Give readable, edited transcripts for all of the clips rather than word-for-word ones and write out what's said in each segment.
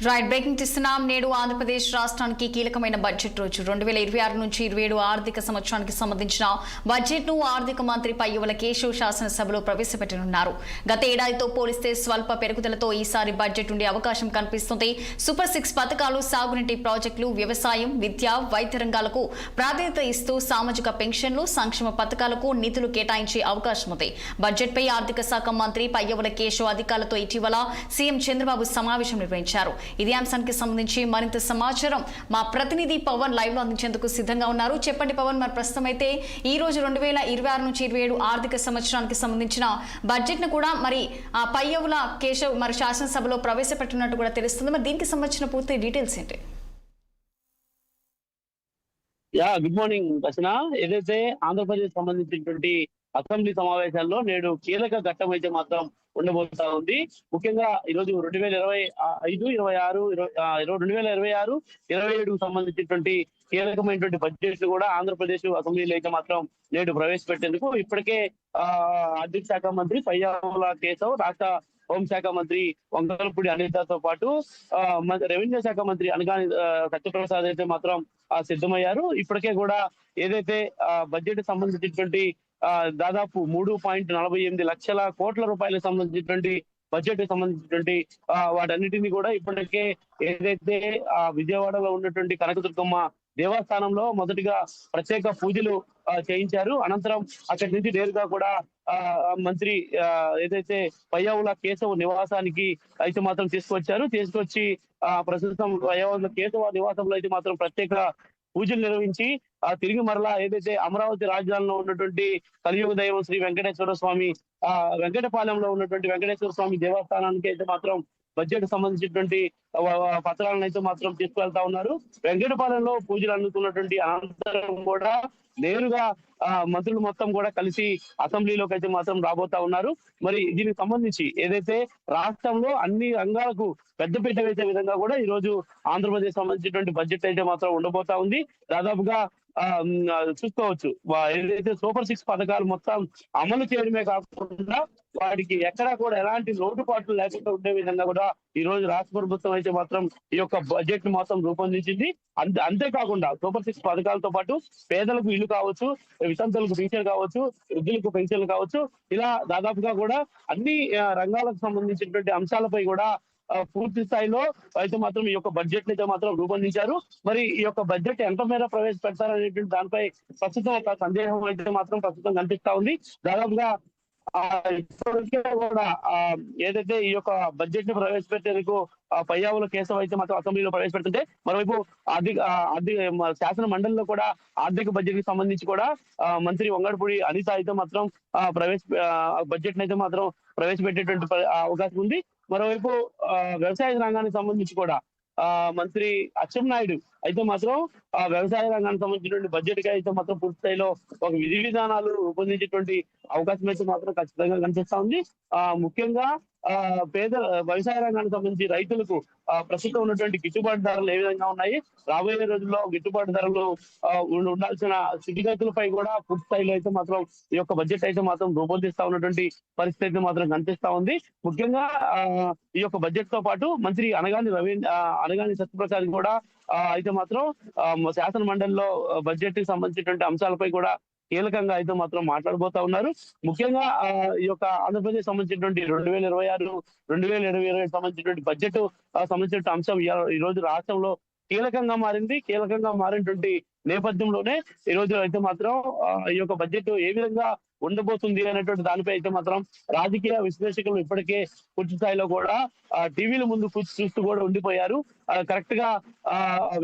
Right breaking చూస్తున్నాం. నేడు ఆంధ్రప్రదేశ్ రాష్ట్రానికి కీలకమైన బడ్జెట్ రోజు 2026 నుంచి 27 ఆర్థిక సంవత్సరానికి సంబంధించిన బడ్జెట్ ను ఆర్థిక మంత్రి పయ్యవుల కేశవ్ శాసనసభలో ప్రవేశపెట్టనున్నారు. గత ఏడాదితో పోలిస్తే స్వల్ప పెరుగుదలతో ఈసారి బడ్జెట్ ఉండే అవకాశం కనిపిస్తుంది. సూపర్ 6 పథకాలు, సాగునీటి ప్రాజెక్టులు, వ్యవసాయం, విద్య, వైద్య రంగాలకు ప్రాధాన్యత ఇస్తూ సామాజిక పెన్షన్లు, సంక్షేమ పథకాలకు నిధులు కేటాయించే అవకాశం ఉంది. బడ్జెట్ పై ఆర్థిక శాఖ మంత్రి పయ్యవుల కేశవ్ అధికారులతో ఇటీవల సీఎం చంద్రబాబు సమావేశం నిర్వహించారు. ఇదే అంశానికి సంబంధించి మరింత సమాచారం మా ప్రతినిధి పవన్ లైవ్ లో అందించేందుకు సిద్ధంగా ఉన్నారు. చెప్పండి పవన్, మరి ప్రస్తుతం అయితే ఈ రోజు 2026 నుంచి 27 ఆర్థిక సంవత్సరానికి సంబంధించిన బడ్జెట్ ను కూడా మరి పయ్యవుల కేశవ్ మరి శాసనసభలో ప్రవేశపెట్టినట్టు కూడా తెలుస్తుంది. మరి దీనికి సంబంధించిన పూర్తి డీటెయిల్స్ ఏంటి? గుడ్ మార్నింగ్ దర్శన. ఏదైతే ఆంధ్రప్రదేశ్ సంబంధించినటువంటి అసెంబ్లీ సమావేశాల్లో నేడు కీలక ఘట్టం అయితే మాత్రం ఉండబోతా ఉంది. ముఖ్యంగా ఈరోజు 2026-27 సంబంధించినటువంటి కీలకమైనటువంటి బడ్జెట్ కూడా ఆంధ్రప్రదేశ్ అసెంబ్లీలో అయితే మాత్రం నేడు ప్రవేశపెట్టేందుకు ఇప్పటికే ఆర్థిక శాఖ మంత్రి పయ్యవుల కేశవ్, రాష్ట్ర హోంశాఖ మంత్రి వంగలపూడి అనితతో పాటు రెవెన్యూ శాఖ మంత్రి అనగాని సత్యప్రసాద్ అయితే మాత్రం సిద్ధమయ్యారు. ఇప్పటికే కూడా ఏదైతే బడ్జెట్ సంబంధించినటువంటి దాదాపు 3.48 లక్షల కోట్ల రూపాయలకు సంబంధించినటువంటి బడ్జెట్ సంబంధించినటువంటి వాటన్నిటిని కూడా ఇప్పటికే ఏదైతే విజయవాడలో ఉన్నటువంటి కనకదుర్గమ్మ దేవస్థానంలో మొదటిగా ప్రత్యేక పూజలు చేయించారు. అనంతరం అక్కడి నుంచి నేరుగా కూడా మంత్రి ఏదైతే పయ్యవుల కేశవ నివాసానికి అయితే మాత్రం తీసుకొచ్చి ప్రస్తుతం పయ్యవుల కేశవ నివాసంలో అయితే మాత్రం ప్రత్యేక పూజలు నిర్వహించి తిరిగి మరలా ఏదైతే అమరావతి రాజధానిలో ఉన్నటువంటి కలియుగ దైవం శ్రీ వెంకటేశ్వర స్వామి వెంకటపాలెంలో ఉన్నటువంటి వెంకటేశ్వర స్వామి దేవస్థానానికి అయితే మాత్రం బడ్జెట్ సంబంధించినటువంటి పత్రాలను అయితే మాత్రం తీసుకువెళ్తా ఉన్నారు. వెంకటపాలెంలో పూజలు అందుకున్నటువంటి అనంతరం కూడా నేరుగా మంత్రులు మొత్తం కూడా కలిసి అసెంబ్లీలోకి అయితే మాత్రం రాబోతా ఉన్నారు. మరి దీనికి సంబంధించి ఏదైతే రాష్ట్రంలో అన్ని రంగాలకు పెద్దపీట వేసే విధంగా కూడా ఈ రోజు ఆంధ్రప్రదేశ్ సంబంధించినటువంటి బడ్జెట్ అయితే మాత్రం ఉండబోతా ఉంది. దాదాపుగా చూసుకోవచ్చు, ఏదైతే సూపర్ 6 పథకాలు మొత్తం అమలు చేయడమే కాకుండా వాటికి ఎక్కడా కూడా ఎలాంటి లోటుపాట్లు లేకుండా ఉండే విధంగా కూడా ఈ రోజు రాష్ట్ర ప్రభుత్వం అయితే మాత్రం ఈ యొక్క బడ్జెట్ ని మొత్తం రూపొందించింది. అంతేకాకుండా సూపర్ 6 పథకాలతో పాటు పేదలకు ఇల్లు కావచ్చు, వితంతులకు పెన్షన్ కావచ్చు, వృద్ధులకు పెన్షన్లు కావచ్చు, ఇలా దాదాపుగా కూడా అన్ని రంగాలకు సంబంధించినటువంటి అంశాలపై కూడా పూర్తి స్థాయిలో అయితే మాత్రం ఈ యొక్క బడ్జెట్ అయితే మాత్రం రూపొందించారు. మరి ఈ యొక్క బడ్జెట్ ఎంత మేర ప్రవేశపెడతారనేటువంటి దానిపై ప్రస్తుతం ఒక సందేహం అయితే మాత్రం ప్రస్తుతం కనిపిస్తా ఉంది. దాదాపుగా ఇప్పటికే కూడా ఏదైతే ఈ యొక్క బడ్జెట్ ని ప్రవేశపెట్టేందుకు పయ్యవుల కేశవ్ అయితే మాత్రం అసెంబ్లీలో ప్రవేశపెడుతుంటే, మరోవైపు శాసన మండలిలో కూడా ఆర్థిక బడ్జెట్ కి సంబంధించి కూడా మంత్రి వంగలపూడి అనిత అయితే మాత్రం బడ్జెట్ ని అయితే మాత్రం ప్రవేశపెట్టేటువంటి అవకాశం ఉంది. మరోవైపు వ్యవసాయ రంగానికి సంబంధించి కూడా మంత్రి అచ్చెన్నాయుడు అయితే మాత్రం వ్యవసాయ రంగానికి సంబంధించినటువంటి బడ్జెట్ కి అయితే మాత్రం పూర్తి స్థాయిలో ఒక విధి విధానాలు రూపొందించేటువంటి అవకాశం అయితే మాత్రం ఖచ్చితంగా కనిపిస్తా ఉంది. ముఖ్యంగా పేద వ్యవసాయ రంగానికి సంబంధించి రైతులకు ప్రస్తుతం ఉన్నటువంటి గిట్టుబాటు ధరలు ఏ విధంగా ఉన్నాయి, రాబోయే రోజుల్లో గిట్టుబాటు ధరలు ఉండాల్సిన స్థితిగతులపై కూడా పూర్తి స్థాయిలో అయితే మాత్రం ఈ యొక్క బడ్జెట్ అయితే మాత్రం రూపొందిస్తా ఉన్నటువంటి పరిస్థితి మాత్రం కనిపిస్తా ఉంది. ముఖ్యంగా ఈ యొక్క బడ్జెట్ తో పాటు మంత్రి అనగాని సత్యప్రసాద్ కూడా అయితే మాత్రం శాసన మండలిలో బడ్జెట్ కి సంబంధించినటువంటి అంశాలపై కూడా కీలకంగా అయితే మాత్రం మాట్లాడబోతా ఉన్నారు. ముఖ్యంగా ఈ యొక్క ఆంధ్రప్రదేశ్ సంబంధించినటువంటి 2026-2027 సంబంధించినటువంటి బడ్జెట్ సంబంధించిన అంశం ఈ రోజు రాష్ట్రంలో కీలకంగా మారినటువంటి నేపథ్యంలోనే ఈ రోజు అయితే మాత్రం ఈ యొక్క బడ్జెట్ ఏ విధంగా ఉండబోతుంది అనేటువంటి దానిపై అయితే మాత్రం రాజకీయ విశ్లేషకులు ఇప్పటికే పూర్తి స్థాయిలో కూడా టీవీల ముందు చూస్తూ కూడా ఉండిపోయారు. కరెక్ట్ గా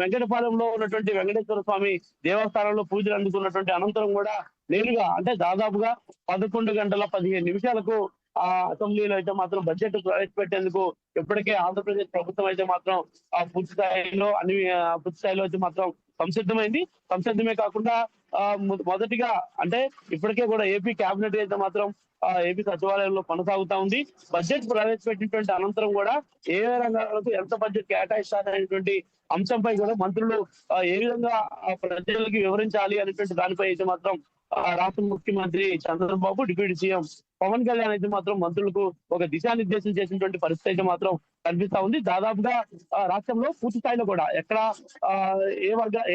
వెంకటపాలెంలో ఉన్నటువంటి వెంకటేశ్వర స్వామి దేవస్థానంలో పూజలు అందుకున్నటువంటి అనంతరం కూడా నేరుగా అంటే దాదాపుగా 11:15 అసెంబ్లీలో అయితే మాత్రం బడ్జెట్ ప్రవేశపెట్టేందుకు ఇప్పటికే ఆంధ్రప్రదేశ్ ప్రభుత్వం అయితే మాత్రం పూర్తి స్థాయిలో అయితే మాత్రం సంసిద్ధమే కాకుండా మొదటిగా అంటే ఇప్పటికే కూడా ఏపీ కేబినెట్ అయితే మాత్రం ఏపీ సచివాలయంలో కొనసాగుతా ఉంది. బడ్జెట్ ప్రవేశపెట్టినటువంటి అనంతరం కూడా ఏ రంగాలకు ఎంత బడ్జెట్ కేటాయిస్తారనేటువంటి అంశంపై కూడా మంత్రులు ఏ విధంగా ప్రజలకి వివరించాలి అనేటువంటి దానిపై అయితే మాత్రం రాష్ట్ర ముఖ్యమంత్రి చంద్రబాబు, డిప్యూటీ సీఎం పవన్ కళ్యాణ్ అయితే మాత్రం మంత్రులకు ఒక దిశానిర్దేశం చేసినటువంటి పరిస్థితి అయితే మాత్రం కనిపిస్తా ఉంది. దాదాపుగా రాష్ట్రంలో పూర్తి స్థాయిలో కూడా ఎక్కడ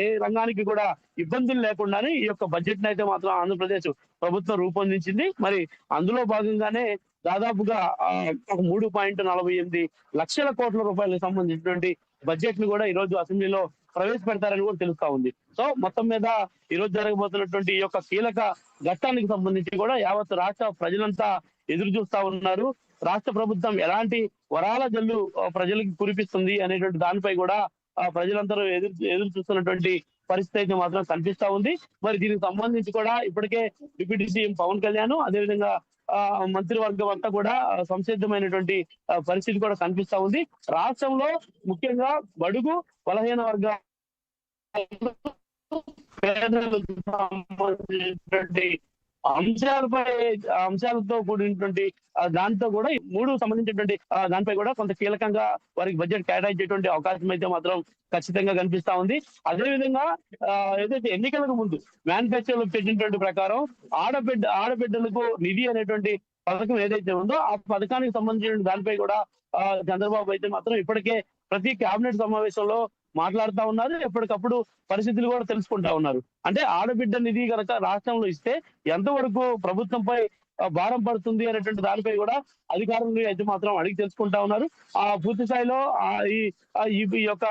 ఏ రంగానికి కూడా ఇబ్బందులు లేకుండానే ఈ యొక్క బడ్జెట్ అయితే మాత్రం ఆంధ్రప్రదేశ్ ప్రభుత్వం రూపొందించింది. మరి అందులో భాగంగానే దాదాపుగా 3.48 లక్షల కోట్ల రూపాయలకు సంబంధించినటువంటి బడ్జెట్ ని కూడా ఈ రోజు అసెంబ్లీలో ప్రవేశపెడతారని కూడా తెలుస్తా ఉంది. సో మొత్తం మీద ఈ రోజు జరగబోతున్నటువంటి ఈ యొక్క కీలక ఘట్టానికి సంబంధించి కూడా యావత్ రాష్ట్ర ప్రజలంతా ఎదురు చూస్తా ఉన్నారు. రాష్ట్ర ప్రభుత్వం ఎలాంటి వరాల జల్లు ప్రజలకు కురిపిస్తుంది అనేటువంటి దానిపై కూడా ప్రజలందరూ ఎదురు చూస్తున్నటువంటి పరిస్థితి అయితే మాత్రం కనిపిస్తా ఉంది. మరి దీనికి సంబంధించి కూడా ఇప్పటికే డిప్యూటీ సీఎం పవన్ కళ్యాణ్ అదేవిధంగా మంత్రివర్గం అంతా కూడా సంసిద్ధమైనటువంటి పరిస్థితి కూడా కనిపిస్తా ఉంది. రాష్ట్రంలో ముఖ్యంగా బడుగు బలహీన వర్గాల పేదలకు సంబంధించినటువంటి అంశాలతో కూడినటువంటి దాంతో కూడా మూడు సంబంధించినటువంటి దానిపై కూడా కొంత కీలకంగా వారికి బడ్జెట్ కేటాయించేటువంటి అవకాశం అయితే మాత్రం ఖచ్చితంగా కనిపిస్తా ఉంది. అదేవిధంగా ఏదైతే ఎన్నికలకు ముందు మేనిఫెస్టోలో పెట్టినటువంటి ప్రకారం ఆడబిడ్డలకు నిధి అనేటువంటి పథకం ఏదైతే ఉందో ఆ పథకానికి సంబంధించిన దానిపై కూడా చంద్రబాబు అయితే మాత్రం ఇప్పటికే ప్రతి కేబినెట్ సమావేశంలో మాట్లాడుతా ఉన్నారు. ఎప్పటికప్పుడు పరిస్థితులు కూడా తెలుసుకుంటా ఉన్నారు. అంటే ఆడబిడ్డ నిధి కనుక రాష్ట్రంలో ఇస్తే ఎంతవరకు ప్రభుత్వంపై భారం పడుతుంది అనేటువంటి దానిపై కూడా అధికారులు అయితే మాత్రం అడిగి తెలుసుకుంటా ఉన్నారు. పూర్తి స్థాయిలో ఈ యొక్క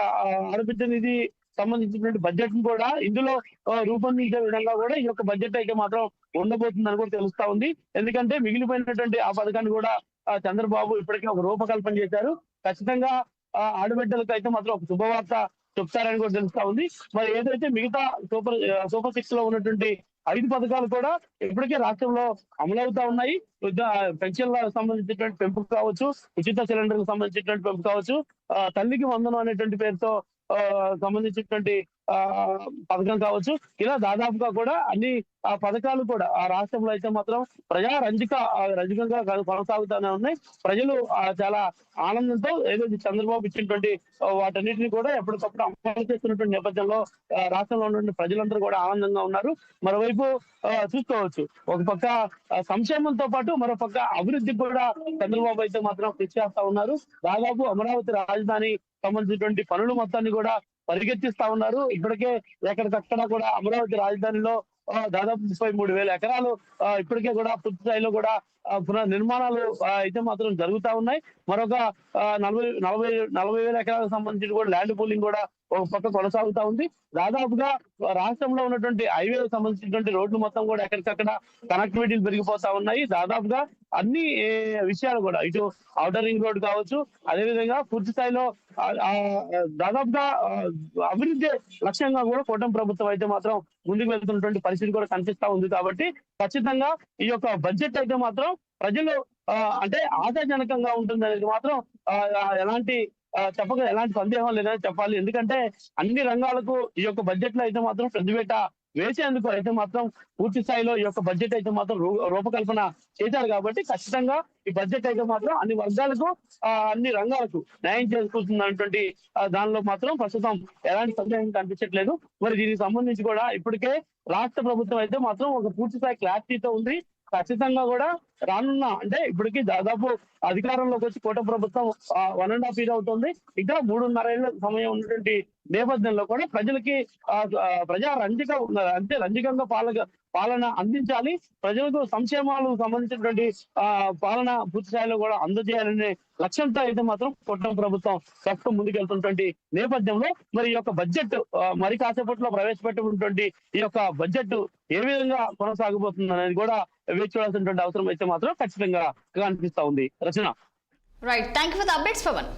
ఆడబిడ్డ నిధి సంబంధించినటువంటి బడ్జెట్ ని కూడా ఇందులో రూపొందించే విధంగా కూడా ఈ యొక్క బడ్జెట్ అయితే మాత్రం ఉండబోతుందని కూడా తెలుస్తా ఉంది. ఎందుకంటే మిగిలిపోయినటువంటి ఆ పథకాన్ని కూడా చంద్రబాబు ఇప్పటికే ఒక రూపకల్పన చేశారు. ఖచ్చితంగా ఆడబిడ్డలకు అయితే మాత్రం ఒక శుభవార్త చెప్తారని కూడా తెలుస్తా ఉంది. మరి ఏదైతే మిగతా సూపర్ 6 లో ఉన్నటువంటి 5 పథకాలు కూడా ఇప్పటికే రాష్ట్రంలో అమలవుతా ఉన్నాయి. పెన్షన్లకు సంబంధించినటువంటి పెంపు కావచ్చు, ఉచిత సిలిండర్లకు సంబంధించినటువంటి పెంపు కావచ్చు, తల్లికి వందనం అనేటువంటి పేరుతో సంబంధించినటువంటి పథకం కావచ్చు, ఇలా దాదాపుగా కూడా అన్ని పథకాలు కూడా ఆ రాష్ట్రంలో అయితే మాత్రం రజకంగా కొనసాగుతూనే ఉన్నాయి. ప్రజలు చాలా ఆనందంతో ఏదైతే చంద్రబాబు ఇచ్చినటువంటి వాటన్నిటిని కూడా ఎప్పటికప్పుడు అమలు చేస్తున్నటువంటి నేపథ్యంలో రాష్ట్రంలో ఉన్నటువంటి ప్రజలందరూ కూడా ఆనందంగా ఉన్నారు. మరోవైపు చూసుకోవచ్చు, ఒక పక్క సంక్షేమంతో పాటు మరో పక్క అభివృద్ధి కూడా చంద్రబాబు అయితే మాత్రం కృషి చేస్తా ఉన్నారు. దాదాపు అమరావతి రాజధాని సంబంధించినటువంటి పనులు మొత్తాన్ని కూడా పరిగెత్తిస్తా ఉన్నారు. ఇప్పటికే ఎక్కడికక్కడ కూడా అమరావతి రాజధానిలో దాదాపు 33,000 ఎకరాలు ఇప్పటికే కూడా పూర్తి స్థాయిలో కూడా పునర్నిర్మాణాలు అయితే మాత్రం జరుగుతా ఉన్నాయి. మరొక 40,000 ఎకరాలకు సంబంధించి కూడా ల్యాండ్ పూలింగ్ కూడా ఒక పక్క కొనసాగుతా ఉంది. దాదాపుగా రాష్ట్రంలో ఉన్నటువంటి హైవేలకు సంబంధించినటువంటి రోడ్లు మొత్తం కూడా ఎక్కడికక్కడ కనెక్టివిటీలు పెరిగిపోతా ఉన్నాయి. దాదాపుగా అన్ని విషయాలు కూడా ఇటు ఔటర్ రింగ్ రోడ్ కావచ్చు, అదేవిధంగా పూర్తి స్థాయిలో దాదాపుగా అభివృద్ధి లక్ష్యంగా కూడా కూటమి ప్రభుత్వం అయితే మాత్రం ముందుకు వెళ్తున్నటువంటి పరిస్థితి కూడా కనిపిస్తా ఉంది. కాబట్టి ఖచ్చితంగా ఈ యొక్క బడ్జెట్ అయితే మాత్రం ప్రజలు అంటే ఆశాజనకంగా ఉంటుంది అనేది మాత్రం ఎలాంటి సందేహం లేదని చెప్పాలి. ఎందుకంటే అన్ని రంగాలకు ఈ యొక్క బడ్జెట్ లో అయితే మాత్రం పెద్దపీట వేసేందుకు అయితే మాత్రం పూర్తి స్థాయిలో ఈ యొక్క బడ్జెట్ అయితే మాత్రం రూపకల్పన చేశారు. కాబట్టి ఖచ్చితంగా ఈ బడ్జెట్ అయితే మాత్రం అన్ని వర్గాలకు అన్ని రంగాలకు న్యాయం చేసుకుంటున్నటువంటి దానిలో మాత్రం ప్రస్తుతం ఎలాంటి సందేహం కనిపించట్లేదు. మరి దీనికి సంబంధించి కూడా ఇప్పటికే రాష్ట్ర ప్రభుత్వం అయితే మాత్రం ఒక పూర్తి స్థాయి క్లారిటీతో ఉంది. ఖచ్చితంగా కూడా రానున్న అంటే ఇప్పటికీ దాదాపు అధికారంలోకి వచ్చి కూటమి ప్రభుత్వం 1.5 year అవుతుంది. ఇంకా 3.5 ఏళ్ల సమయం ఉన్నటువంటి నేపథ్యంలో కూడా ప్రజలకి రంజకంగా పాలన అందించాలి. ప్రజలకు సంక్షేమాలకు సంబంధించినటువంటి పాలన పూర్తి స్థాయిలో కూడా అందజేయాలనే లక్ష్యంతో అయితే మాత్రం కూటమి ప్రభుత్వం ప్రస్తుతం ముందుకెళ్తున్నటువంటి నేపథ్యంలో మరి ఈ యొక్క బడ్జెట్ మరి కాసేపట్లో ప్రవేశపెట్టినటువంటి ఈ యొక్క బడ్జెట్ ఏ విధంగా కొనసాగబోతుంది అనేది కూడా వేచి చూడాల్సినటువంటి అవసరం అయితే మాత్రం ఖచ్చితంగా కనిపిస్తా ఉంది. Rachana. Right, thank you for the updates Pawan.